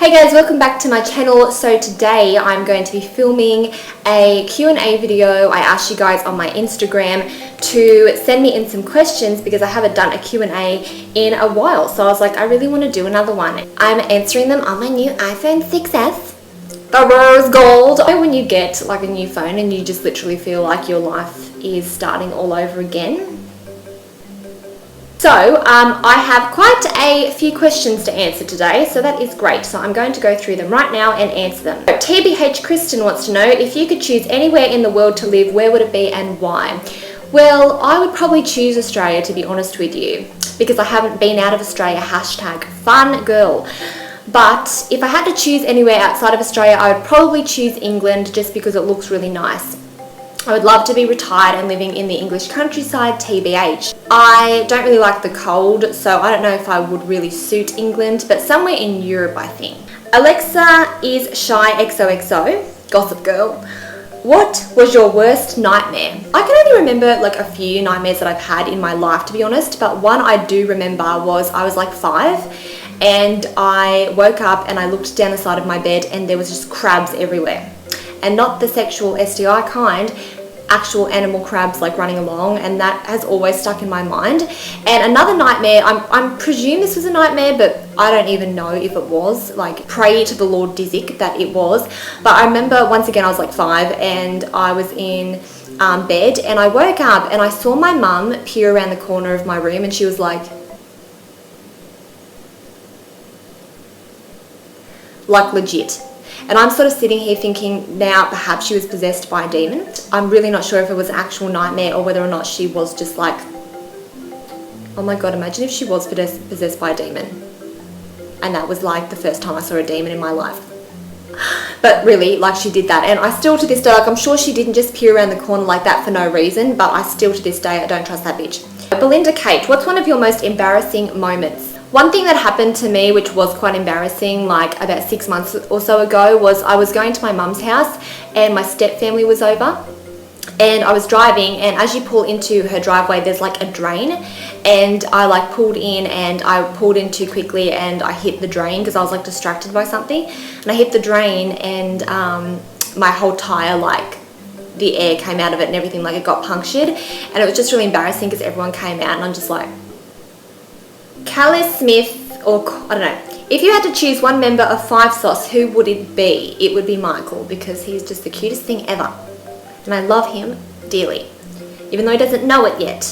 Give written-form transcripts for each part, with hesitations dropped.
Hey guys, welcome back to my channel. So today I'm going to be filming a Q&A video. I asked you guys on my Instagram to send me in some questions because I haven't done a Q&A in a while. So I was like, I really want to do another one. I'm answering them on my new iPhone 6s. The rose gold. When you get like a new phone and you just literally feel like your life is starting all over again. So I have quite a few questions to answer today, so that is great. So I'm going to go through them right now and answer them. TBH Kristen wants to know, if you could choose anywhere in the world to live, where would it be and why? Well, I would probably choose Australia, to be honest with you, because I haven't been out of Australia, #fun girl. But if I had to choose anywhere outside of Australia, I would probably choose England just because it looks really nice. I would love to be retired and living in the English countryside, TBH. I don't really like the cold, so I don't know if I would really suit England, but somewhere in Europe, I think. Alexa is shy XOXO, gossip girl. What was your worst nightmare? I can only remember like a few nightmares that I've had in my life, to be honest, but one I do remember was I was like 5 and I woke up and I looked down the side of my bed and there was just crabs everywhere. And not the sexual STI kind, actual animal crabs like running along, and that has always stuck in my mind. And another nightmare, I presume this was a nightmare, but I don't even know if it was, like pray to the Lord Dizzik that it was. But I remember once again I was like 5 and I was in bed and I woke up and I saw my mum peer around the corner of my room and she was like legit. And I'm sort of sitting here thinking now perhaps she was possessed by a demon. I'm really not sure if it was an actual nightmare or whether or not she was just like, oh my god, imagine if she was possessed by a demon. And that was like the first time I saw a demon in my life. But really, like she did that. And I still to this day, like I'm sure she didn't just peer around the corner like that for no reason, but I still to this day, I don't trust that bitch. Belinda Kate, what's one of your most embarrassing moments? One thing that happened to me, which was quite embarrassing, like about 6 months or so ago, was I was going to my mum's house and my step family was over and I was driving, and as you pull into her driveway there's like a drain, and I like pulled in and I pulled in too quickly and I hit the drain because I was like distracted by something, and I hit the drain and my whole tire, like the air came out of it and everything, like it got punctured, and it was just really embarrassing because everyone came out and I'm just like, Callie Smith, or I don't know, if you had to choose one member of Five Sauce, who would it be? It would be Michael, because he's just the cutest thing ever and I love him dearly, even though he doesn't know it yet,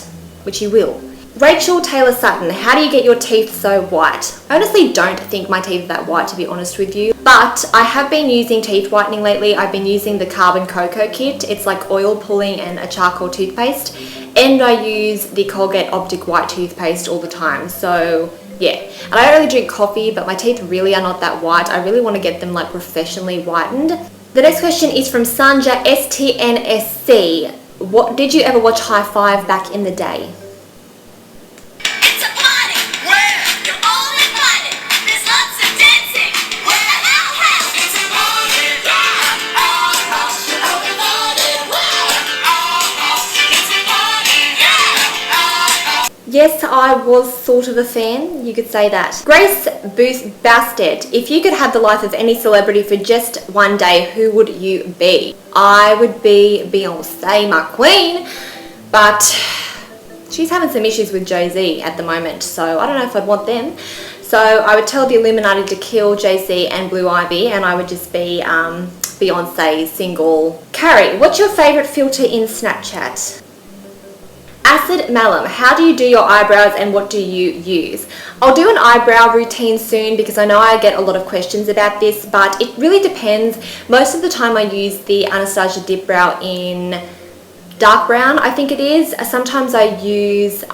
which he will. Rachel Taylor Sutton, how do you get your teeth so white? I honestly don't think my teeth are that white, to be honest with you, but I have been using teeth whitening lately. I've been using the Carbon Cocoa kit. It's like oil pulling and a charcoal toothpaste, and I use the Colgate Optic White toothpaste all the time. So yeah, and I don't really drink coffee, but my teeth really are not that white. I really want to get them like professionally whitened. The next question is from Sanja STNSC. What did you ever watch High Five back in the day? Yes, I was sort of a fan, you could say that. Grace Bastet, if you could have the life of any celebrity for just one day, who would you be? I would be Beyonce, my queen, but she's having some issues with Jay-Z at the moment, so I don't know if I'd want them. So I would tell the Illuminati to kill Jay-Z and Blue Ivy, and I would just be Beyonce's single Carrie. What's your favourite filter in Snapchat? Acid Malum, how do you do your eyebrows and what do you use? I'll do an eyebrow routine soon because I know I get a lot of questions about this, but it really depends. Most of the time I use the Anastasia Dip Brow in dark brown, I think it is. Sometimes I use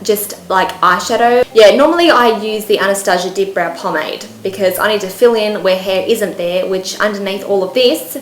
just like eyeshadow. Yeah, normally I use the Anastasia Dip Brow pomade because I need to fill in where hair isn't there, which underneath all of this,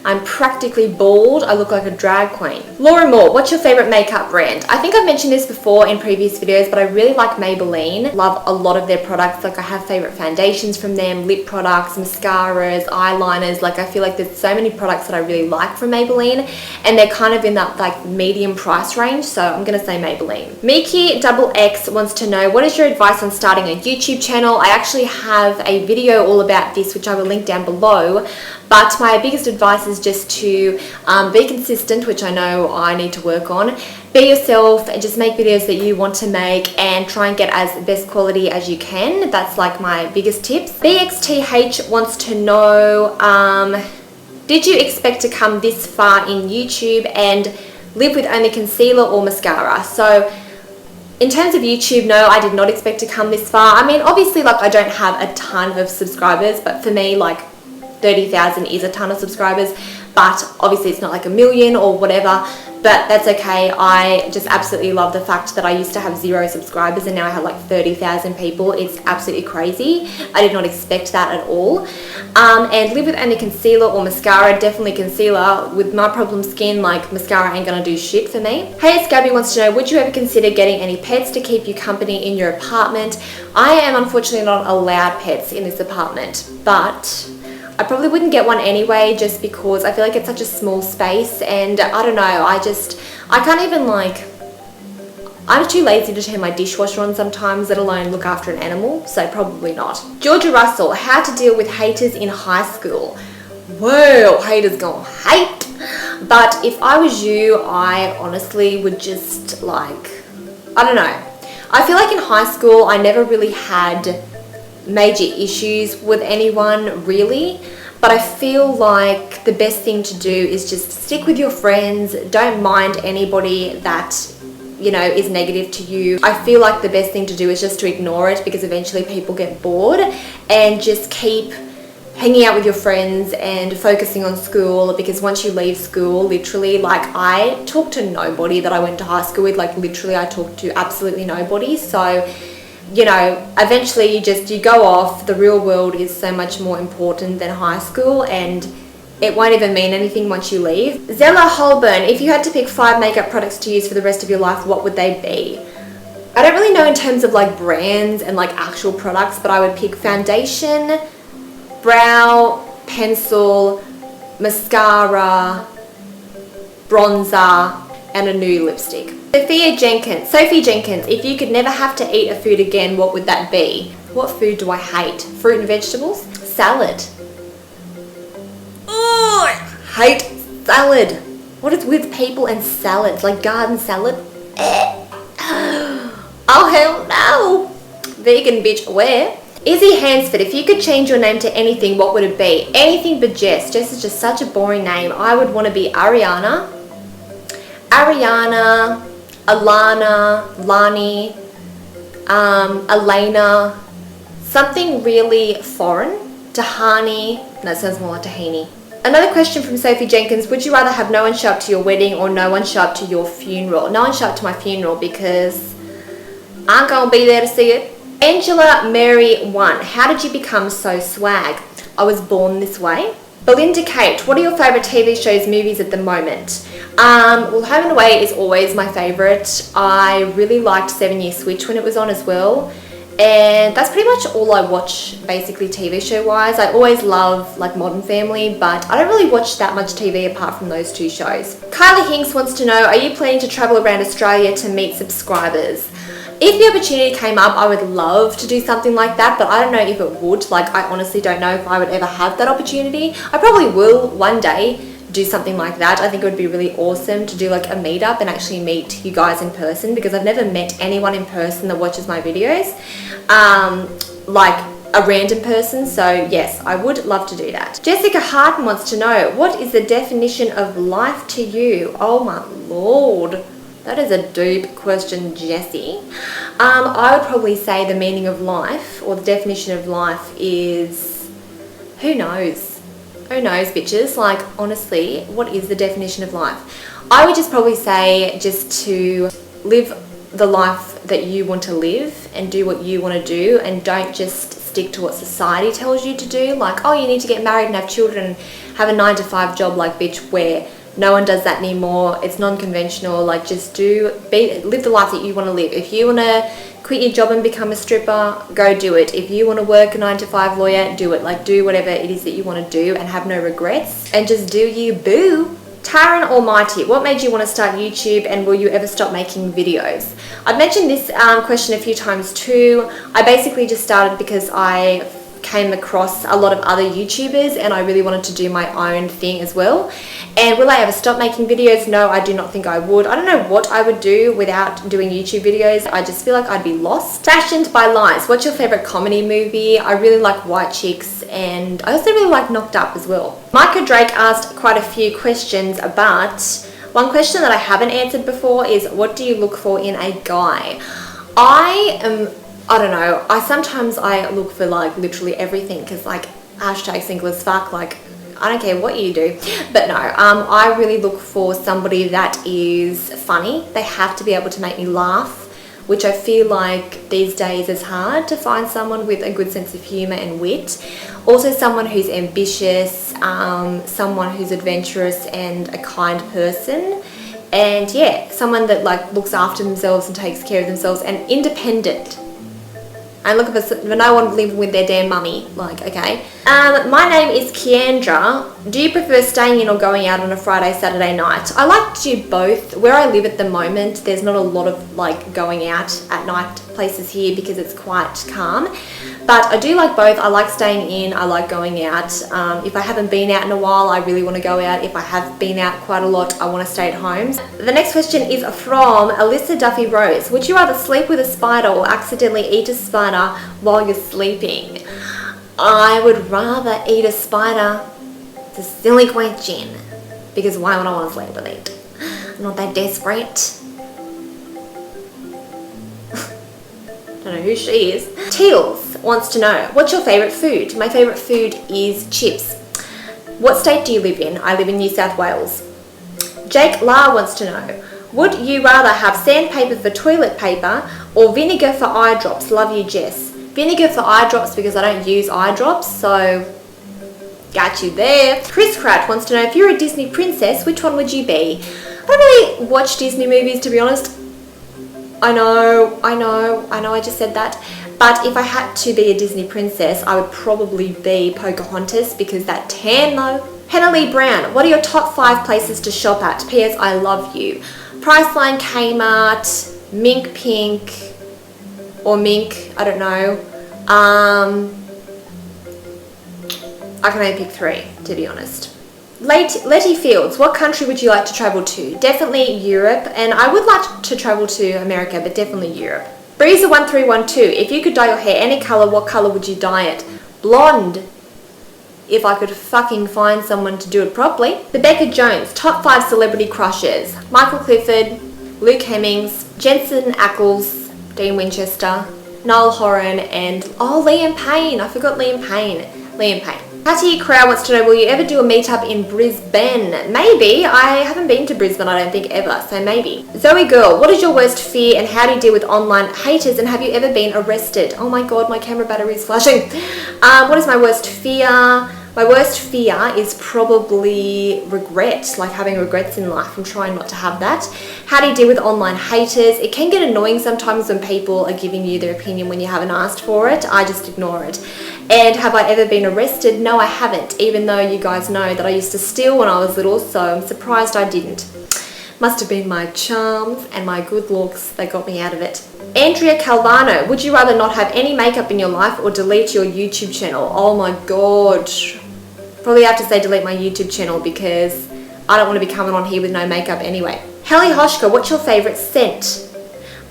I'm practically bald. I look like a drag queen. Laura Moore, what's your favorite makeup brand? I think I've mentioned this before in previous videos, but I really like Maybelline. Love a lot of their products. Like I have favorite foundations from them, lip products, mascaras, eyeliners. Like I feel like there's so many products that I really like from Maybelline, and they're kind of in that like medium price range, so I'm gonna say Maybelline. Miki XX wants to know, what is your advice on starting a YouTube channel? I actually have a video all about this, which I will link down below, but my biggest advice is just to be consistent, which I know I need to work on. Be yourself and just make videos that you want to make and try and get as best quality as you can. That's like my biggest tips. BXTH wants to know, did you expect to come this far in YouTube and live with only concealer or mascara? So in terms of YouTube, no, I did not expect to come this far. I mean, obviously, like I don't have a ton of subscribers, but for me, like 30,000 is a ton of subscribers, but obviously it's not like a million or whatever, but that's okay. I just absolutely love the fact that I used to have 0 subscribers and now I have like 30,000 people. It's absolutely crazy. I did not expect that at all. And live with only concealer or mascara, definitely concealer. With my problem skin, like mascara ain't gonna do shit for me. Hey, Gabby wants to know, would you ever consider getting any pets to keep you company in your apartment? I am unfortunately not allowed pets in this apartment, but I probably wouldn't get one anyway, just because I feel like it's such a small space, and I don't know, I can't even like, I'm too lazy to turn my dishwasher on sometimes, let alone look after an animal, so probably not. Georgia Russell, how to deal with haters in high school? Whoa, haters gonna hate. But if I was you, I honestly would just like, I don't know. I feel like in high school, I never really had major issues with anyone really, but I feel like the best thing to do is just stick with your friends. Don't mind anybody that, you know, is negative to you. I feel like the best thing to do is just to ignore it, because eventually people get bored, and just keep hanging out with your friends and focusing on school, because once you leave school, literally, like I talked to nobody that I went to high school with, like literally I talked to absolutely nobody. So you know, eventually you go off. The real world is so much more important than high school, and it won't even mean anything once you leave. Zella Holborn, if you had to pick 5 makeup products to use for the rest of your life, what would they be? I don't really know in terms of like brands and like actual products, but I would pick foundation, brow, pencil, mascara, bronzer, and a nude lipstick. Sophie Jenkins, if you could never have to eat a food again, what would that be? What food do I hate? Fruit and vegetables? Salad. Oh, I hate salad. What is with people and salads? Like garden salad? Oh hell no. Vegan bitch, where? Izzy Hansford, if you could change your name to anything, what would it be? Anything but Jess. Jess is just such a boring name. I would want to be Ariana, Alana, Lani, Elena, something really foreign. Tahani, that sounds more like tahini. Another question from Sophie Jenkins, would you rather have no one show up to your wedding or no one show up to your funeral? No one show up to my funeral because I ain't gonna be there to see it. Angela Mary 1, how did you become so swag? I was born this way. Belinda Kate, what are your favourite TV shows, movies at the moment? Well, Home and Away is always my favourite. I really liked 7 Year Switch when it was on as well. And that's pretty much all I watch, basically TV show wise. I always love like Modern Family, but I don't really watch that much TV apart from those 2 shows. Kylie Hinks wants to know, are you planning to travel around Australia to meet subscribers? If the opportunity came up, I would love to do something like that, but I don't know if it would. Like, I honestly don't know if I would ever have that opportunity. I probably will one day do something like that. I think it would be really awesome to do like a meetup and actually meet you guys in person, because I've never met anyone in person that watches my videos, like a random person. So yes, I would love to do that. Jessica Harton wants to know, what is the definition of life to you? Oh my Lord. That is a deep question, Jessie. I would probably say the meaning of life, or the definition of life, is who knows? Who knows, bitches? Like, honestly, what is the definition of life? I would just probably say just to live the life that you want to live and do what you want to do, and don't just stick to what society tells you to do. Like, oh, you need to get married and have children, have a 9-to-5 job. Like, bitch, where no one does that anymore. It's non-conventional. Like, just live the life that you want to live. If you want to quit your job and become a stripper, go do it. If you want to work a 9-to-5 lawyer, do it. Like, do whatever it is that you want to do and have no regrets. And just do you, boo. Taran Almighty, what made you want to start YouTube, and will you ever stop making videos? I've mentioned this question a few times too. I basically just started because I came across a lot of other YouTubers and I really wanted to do my own thing as well. And will I ever stop making videos? No, I do not think I would. I don't know what I would do without doing YouTube videos. I just feel like I'd be lost. Fashioned by Lies, what's your favorite comedy movie? I really like White Chicks, and I also really like Knocked Up as well. Micah Drake asked quite a few questions, but one question that I haven't answered before is, what do you look for in a guy? I don't know, sometimes I look for like literally everything, because like hashtag single as fuck, like I don't care what you do. But no, I really look for somebody that is funny. They have to be able to make me laugh, which I feel like these days is hard to find someone with a good sense of humour and wit. Also someone who's ambitious, someone who's adventurous and a kind person. And yeah, someone that like looks after themselves and takes care of themselves and independent. I'm looking for no one living with their damn mummy. Like, okay. My name is Kiandra. Do you prefer staying in or going out on a Friday, Saturday night? I like to do both. Where I live at the moment, there's not a lot of like going out at night places here because it's quite calm. But I do like both. I like staying in. I like going out. If I haven't been out in a while, I really want to go out. If I have been out quite a lot, I want to stay at home. The next question is from Alyssa Duffy Rose. Would you rather sleep with a spider or accidentally eat a spider while you're sleeping? I would rather eat a spider. It's a silly question. Because why would I want to sleep with it? I'm not that desperate. Don't know who she is. Teals wants to know, what's your favourite food? My favourite food is chips. What state do you live in? I live in New South Wales. Jake La wants to know, would you rather have sandpaper for toilet paper or vinegar for eye drops? Love you, Jess. Vinegar for eye drops because I don't use eye drops, so got you there. Chris Kratt wants to know, if you're a Disney princess, which one would you be? I don't really watch Disney movies, to be honest. I know, I just said that. But if I had to be a Disney princess, I would probably be Pocahontas because that tan though. Hannah Lee Brown, what are your top 5 places to shop at? P.S. I love you. Priceline, Kmart, Mink Pink, or Mink, I don't know. I can only pick 3, to be honest. Letty Fields, what country would you like to travel to? Definitely Europe, and I would like to travel to America, but definitely Europe. Breezer1312, if you could dye your hair any colour, what colour would you dye it? Blonde. If I could fucking find someone to do it properly. Rebecca Jones, top 5 celebrity crushes. Michael Clifford, Luke Hemmings, Jensen Ackles, Dean Winchester, Noel Horan, and Liam Payne. I forgot Liam Payne. Patty Crow wants to know, will you ever do a meetup in Brisbane? Maybe. I haven't been to Brisbane, I don't think, ever, so maybe. Zoe Girl, what is your worst fear and how do you deal with online haters, and have you ever been arrested? Oh my god, my camera battery is flashing. What is my worst fear? My worst fear is probably regret, like having regrets in life. I'm trying not to have that. How do you deal with online haters? It can get annoying sometimes when people are giving you their opinion when you haven't asked for it. I just ignore it. And have I ever been arrested? No, I haven't, even though you guys know that I used to steal when I was little, so I'm surprised I didn't. Must have been my charms and my good looks that got me out of it. Andrea Calvano, would you rather not have any makeup in your life or delete your YouTube channel? Oh my god. Probably have to say delete my YouTube channel because I don't want to be coming on here with no makeup anyway. Helly Hoshka, what's your favourite scent?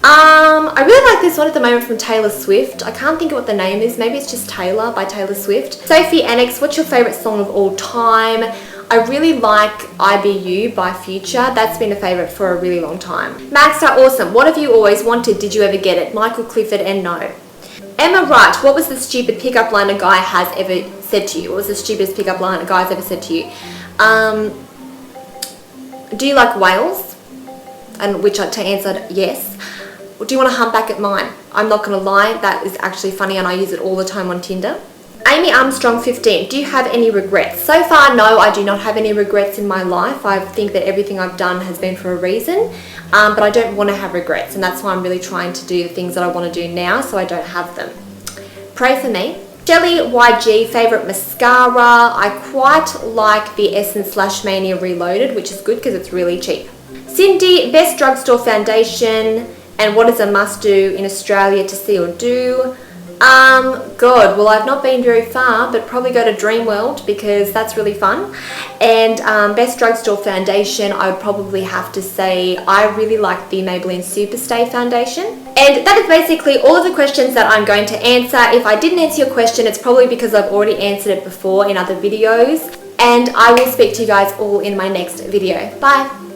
I really like this one at the moment from Taylor Swift. I can't think of what the name is. Maybe it's just Taylor by Taylor Swift. Sophie Annex, what's your favourite song of all time? I really like IBU by Future. That's been a favourite for a really long time. Magstar Awesome, what have you always wanted? Did you ever get it? Michael Clifford and no. Emma Wright, what was the stupid pickup line a guy has ever said to you? What was the stupidest pickup line a guy's ever said to you? Do you like whales? And which to answer yes. do you want to humpback at mine? I'm not going to lie, that is actually funny and I use it all the time on Tinder. Amy Armstrong 15, do you have any regrets? So far, no, I do not have any regrets in my life. I think that everything I've done has been for a reason, but I don't want to have regrets, and that's why I'm really trying to do the things that I want to do now so I don't have them. Pray for me. Shelly YG, favourite mascara. I quite like the Essence Lash Mania Reloaded, which is good because it's really cheap. Cindy, best drugstore foundation, and what is a must do in Australia to see or do? God, well, I've not been very far, but probably go to Dreamworld because that's really fun. And best drugstore foundation, I would probably have to say I really like the Maybelline Superstay foundation. And that is basically all of the questions that I'm going to answer. If I didn't answer your question, it's probably because I've already answered it before in other videos. And I will speak to you guys all in my next video. Bye!